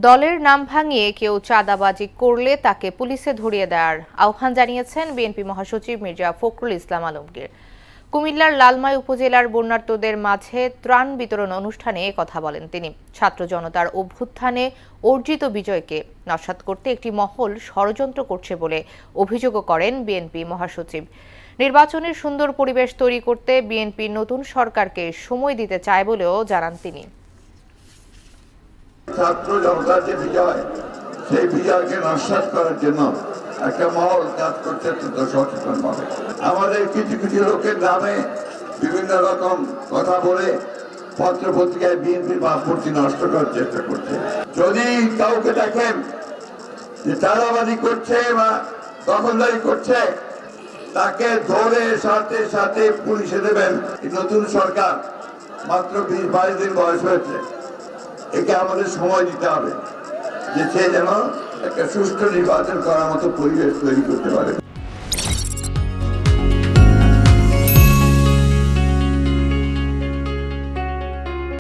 দলের নাম ভাঙিয়ে কেউ চাঁদাবাজি করলে তাকে পুলিশে ধরিয়ে দেওয়ার আহ্বান জানিয়েছেন বিএনপি মহাসচিব মির্জা ফখরুল ইসলাম আলমগীর। কুমিল্লার লালমাই উপজেলার বন্যার্তদের মাঝে ত্রাণ বিতরণ অনুষ্ঠানে কথা বলেন তিনি। ছাত্র জনতার অভ্যুত্থানে অর্জিত বিজয়কে নস্যাৎ করতে একটি মহল ষড়যন্ত্র করছে বলে অভিযোগও করেন বিএনপি মহাসচিব। নির্বাচনের সুন্দর পরিবেশ তৈরি করতে বিএনপি নতুন সরকারকে সময় দিতে চায় বলেও জানান তিনি। ছাত্র জনতার যে বিজয়, সেই বিজয়কে নস্যাৎ করার জন্য একটা মহল কাজ করছে সচেতন ভাবে। আমাদের কিছু কিছু লোকের নামে বিভিন্ন রকম কথা বলে পত্র পত্রিকায় বিএনপির ভাবমূর্তি নষ্ট করার চেষ্টা করছে। যদি কাউকে দেখেন যে চাঁদাবাজি করছে বা দখলদারি করছে, তাকে ধরে সাথে সাথে পুলিশে দেবেন। নতুন সরকার মাত্র 20-22 দিন বয়স হয়েছে, একে আমাদের সময় দিতে হবে যে সে যেন একটা সুষ্ঠু নির্বাচন করার মতো পরিবেশ তৈরি করতে পারে।